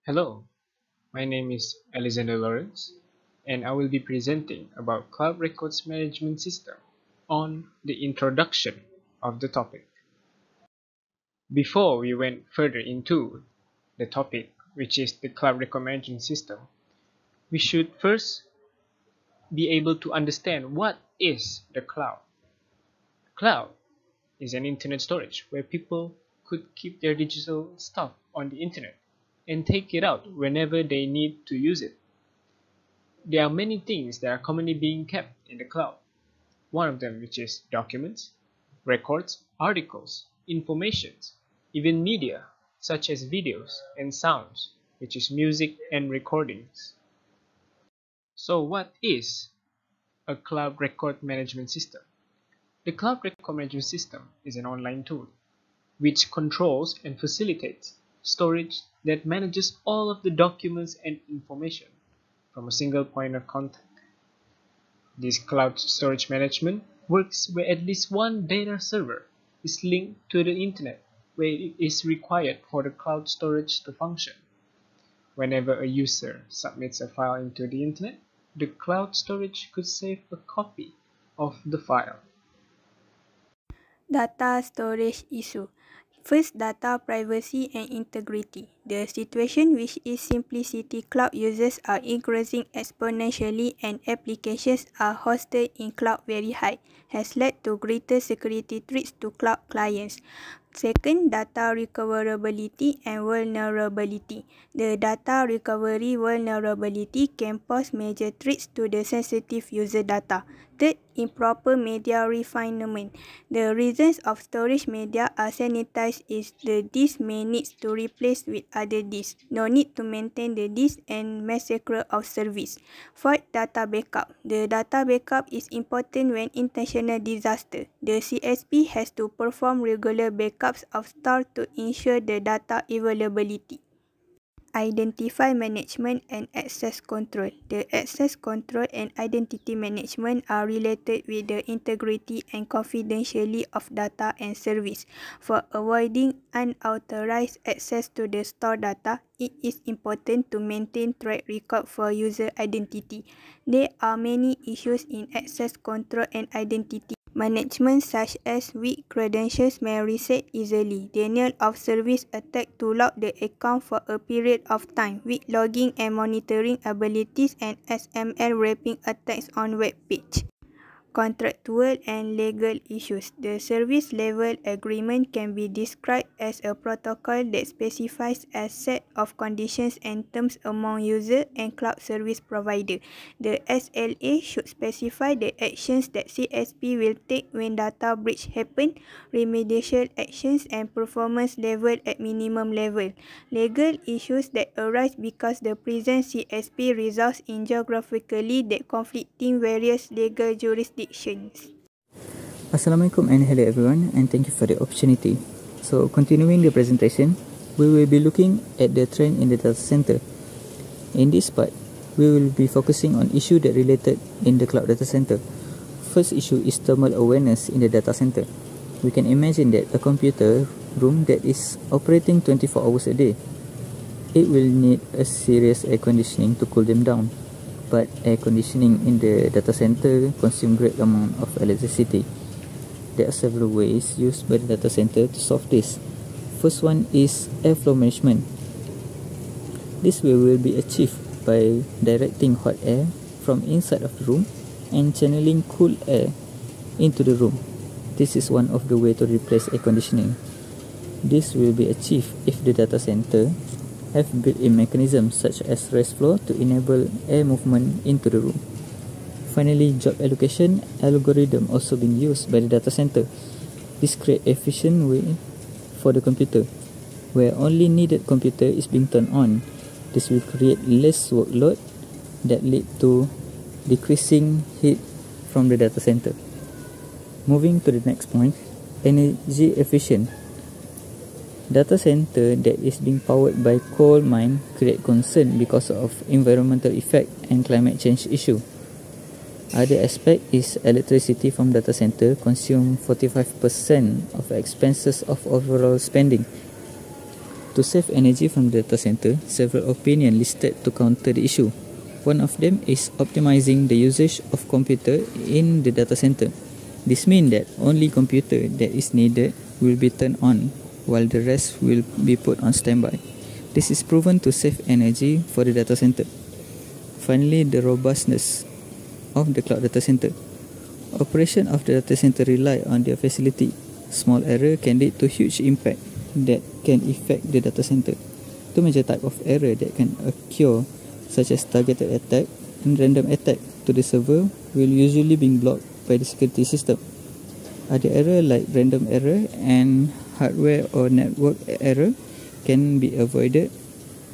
Hello, my name is Alexander Lawrence, and I will be presenting about Cloud Records Management System on the introduction of the topic. Before we went further into the topic, which is the Cloud Record Management System, we should first be able to understand what is the cloud. Cloud is an internet storage where people could keep their digital stuff on the internet and take it out whenever they need to use it. There are many things that are commonly being kept in the cloud. One of them which is documents, records, articles, informations, even media such as videos and sounds, which is music and recordings. So what is a cloud record management system? The cloud record management system is an online tool which controls and facilitates storage that manages all of the documents and information from a single point of contact. This cloud storage management works where at least one data server is linked to the internet where it is required for the cloud storage to function. Whenever a user submits a file into the internet, the cloud storage could save a copy of the file. Data storage issue. First, data privacy and integrity. The situation which is simplicity cloud users are increasing exponentially and applications are hosted in cloud very high has led to greater security threats to cloud clients. Second, data recoverability and vulnerability. The data recovery vulnerability can pose major threats to the sensitive user data. Third, improper media refinement. The reasons of storage media are sanitized is the disk may need to replace with other disks. No need to maintain the disk and massacre of service. Fourth, data backup. The data backup is important when intentional disaster. The CSP has to perform regular backups of store to ensure the data availability. Identify management and access control. The access control and identity management are related with the integrity and confidentiality of data and service. For avoiding unauthorized access to the store data, it is important to maintain track record for user identity. There are many issues in access control and identity management such as weak credentials may reset easily, denial of service attack to lock the account for a period of time, weak logging and monitoring abilities, and XML wrapping attacks on web page. Contractual and legal issues. The service level agreement can be described as a protocol that specifies a set of conditions and terms among user and cloud service provider. The SLA should specify the actions that CSP will take when data breach happen, remediation actions, and performance level at minimum level. Legal issues that arise because the present CSP results in geographically that conflicting various legal jurisdictions. Assalamualaikum and hello everyone, and thank you for the opportunity. So continuing the presentation, we will be looking at the trend in the data center. In this part, we will be focusing on issues that related in the cloud data center. First issue is thermal awareness in the data center. We can imagine that a computer room that is operating 24 hours a day, it will need a serious air conditioning to cool them down. But air conditioning in the data center consumes great amount of electricity. There are several ways used by the data center to solve this. First one is airflow management. This way will be achieved by directing hot air from inside of the room and channeling cool air into the room. This is one of the ways to replace air conditioning. This will be achieved if the data center have built-in mechanisms such as raised floor to enable air movement into the room. Finally, job allocation algorithm also being used by the data center. This creates efficient way for the computer, where only needed computer is being turned on. This will create less workload that lead to decreasing heat from the data center. Moving to the next point, energy efficient. Data center that is being powered by coal mine create concern because of environmental effect and climate change issue. Other aspect is electricity from data center consume 45% of expenses of overall spending. To save energy from the data center, several opinions listed to counter the issue. One of them is optimizing the usage of computer in the data center. This means that only computer that is needed will be turned on, while the rest will be put on standby. This is proven to save energy for the data center. Finally, the robustness of the cloud data center. Operation of the data center rely on their facility. Small error can lead to huge impact that can affect the data center. Two major types of error that can occur, such as targeted attack and random attack to the server, will usually be blocked by the security system. Other error like random error and hardware or network error can be avoided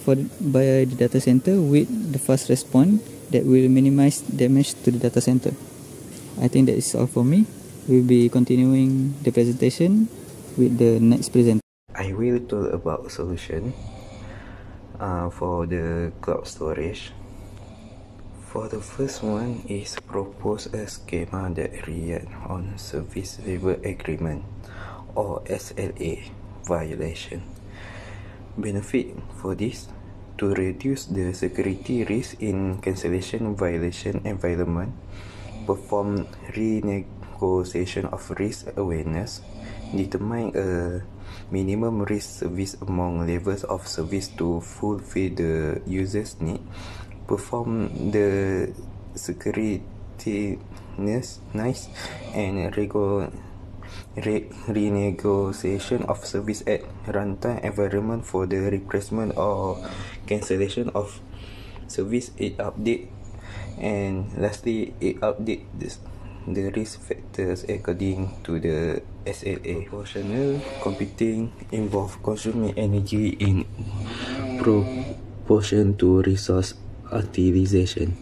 by the data center with the fast response that will minimize damage to the data center. I think that is all for me. We'll be continuing the presentation with the next presenter. I will talk about solution for the cloud storage. For the first one is propose a schema that react on service level agreement or SLA violation. Benefit for this to reduce the security risk in cancellation violation environment, perform renegotiation of risk awareness, determine a minimum risk service among levels of service to fulfill the user's need, perform the security nice and renegotiation of service at runtime environment for the replacement or cancellation of service. It update, and lastly it update the risk factors according to the SLA. Proportional computing involve consuming energy in proportion to resource utilization.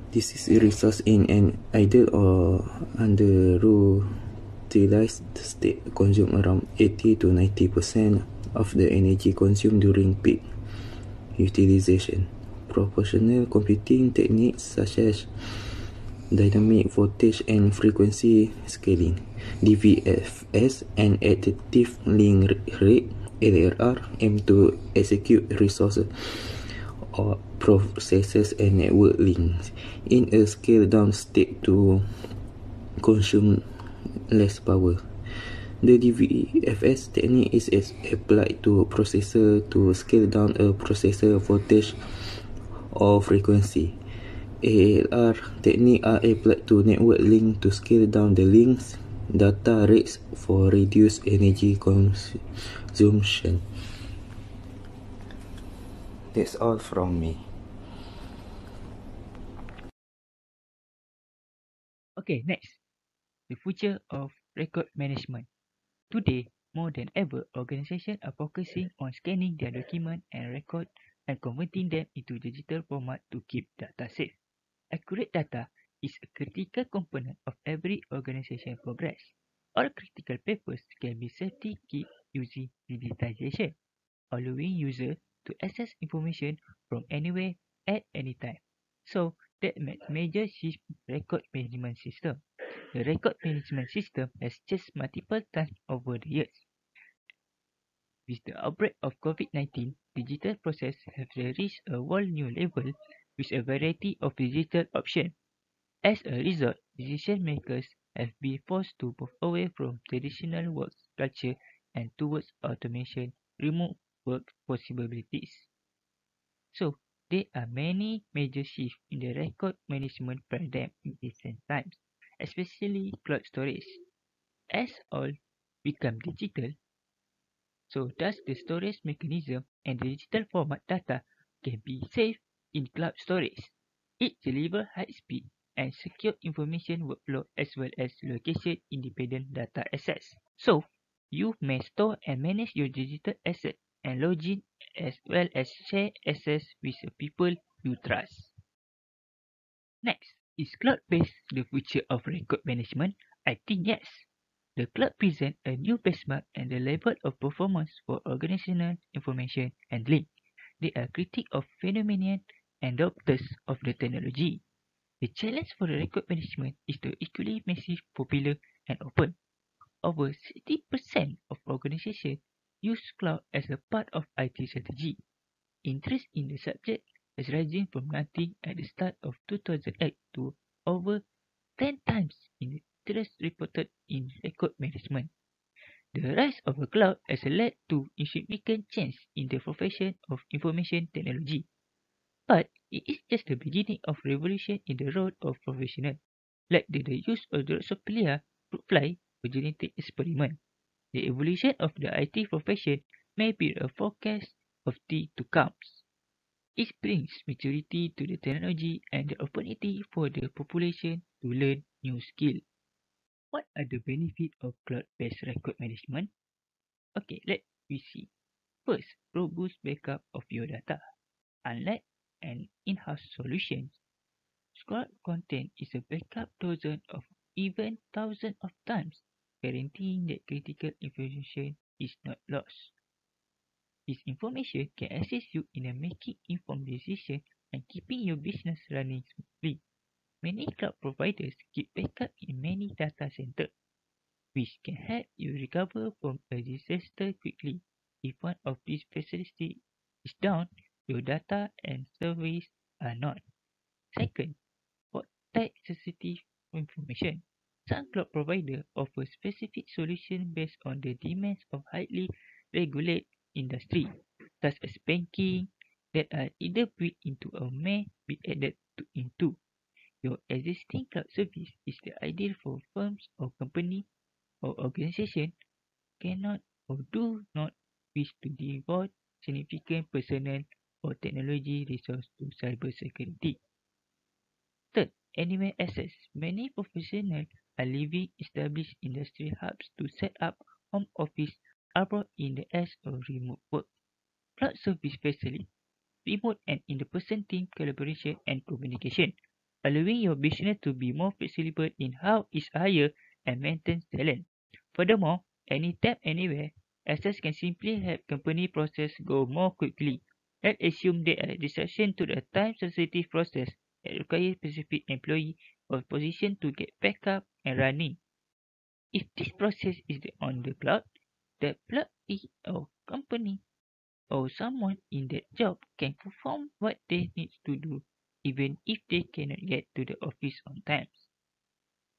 This is a resource in an idle or underutilized state consume around 80 to 90% of the energy consumed during peak utilization. Proportional computing techniques such as dynamic voltage and frequency scaling, DVFS, and additive link rate, ALR, aim to execute resources or processes and network links in a scaled down state to consume less power. The DVFS technique is applied to a processor to scale down a processor voltage or frequency. ALR technique are applied to network link to scale down the link's data rates for reduced energy consumption. That's all from me. Okay, next, the future of record management. Today, more than ever, organizations are focusing on scanning their document and record and converting them into digital format to keep data safe. Accurate data is a critical component of every organization progress. All critical papers can be safely kept using digitization, allowing users to access information from anywhere at any time. So that major shift record management system. The record management system has changed multiple times over the years. With the outbreak of COVID-19, digital process have reached a whole new level with a variety of digital options. As a result, decision makers have been forced to move away from traditional work culture and towards automation, remote work possibilities. So, there are many major shifts in the record management paradigm in recent times, especially cloud storage. As all become digital, so thus the storage mechanism and the digital format data can be saved in cloud storage. It delivers high speed and secure information workflow as well as location independent data access. So you may store and manage your digital asset and login as well as share access with the people you trust. Next, is cloud-based the future of record management? I think yes. The cloud presents a new benchmark and the level of performance for organizational information handling. They are critics of phenomenon and adopters of the technology. The challenge for the record management is the equally massive, popular, and open. Over 60% of organizations use cloud as a part of IT strategy. Interest in the subject has risen from nothing at the start of 2008 to over 10 times in interest reported in record management. The rise of the cloud has led to significant change in the profession of information technology. But it is just the beginning of revolution in the role of professional, like the use of Drosophila fruit fly for genetic experiment. The evolution of the IT profession may be a forecast of the to come. It brings maturity to the technology and the opportunity for the population to learn new skills. What are the benefits of cloud-based record management? Okay, let me see. First, robust backup of your data. Unlike an in-house solution, cloud content is a backup dozens of even thousands of times, guaranteeing that critical information is not lost. This information can assist you in making informed decisions and keeping your business running smoothly. Many cloud providers keep backup in many data centers, which can help you recover from a disaster quickly. If one of these facilities is down, your data and service are not. Second, protect sensitive information. Some cloud providers offer specific solutions based on the demands of highly regulated industry, such as banking, that are either built into or may be added into. Your existing cloud service is the ideal for firms or company or organization cannot or do not wish to devote significant personnel or technology resource to cybersecurity. Third, anywhere access. Many professionals are leaving established industry hubs to set up home office abroad in the edge of remote work. Cloud service facilitate remote and in-person team collaboration and communication, allowing your business to be more flexible in how it hire and maintain talent. Furthermore, anytime, anywhere, access can simply help company process go more quickly. Let's assume there are disruption to the time-sensitive process that requires specific employee or position to get back up and running. If this process is on the cloud, the employee or company or someone in that job can perform what they need to do even if they cannot get to the office on time.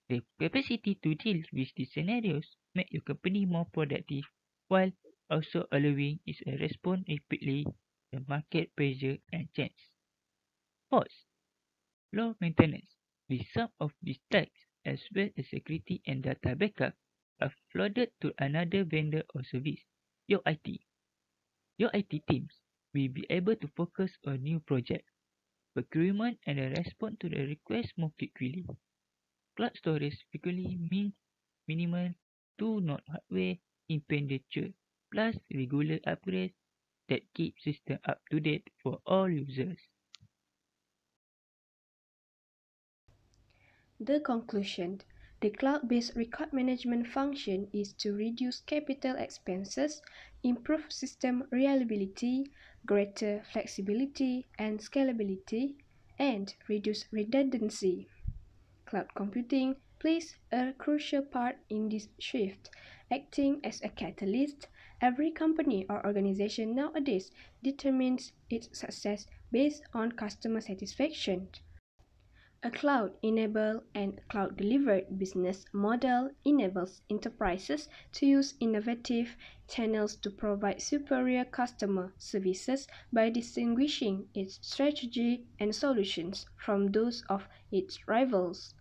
The capacity to deal with these scenarios make your company more productive while also allowing it to respond rapidly to market pressure and change. Fourth, low maintenance. With some of these tasks as well as security and data backup are flooded to another vendor or service, your IT. Your IT teams will be able to focus on new projects, procurement, and respond to the request more quickly. Cloud storage frequently means minimal to not hardware expenditure, plus regular upgrades that keep system up to date for all users. The conclusion: the cloud-based record management function is to reduce capital expenses, improve system reliability, greater flexibility and scalability, and reduce redundancy. Cloud computing plays a crucial part in this shift, acting as a catalyst. Every company or organization nowadays determines its success based on customer satisfaction. A cloud-enabled and cloud-delivered business model enables enterprises to use innovative channels to provide superior customer services by distinguishing its strategy and solutions from those of its rivals.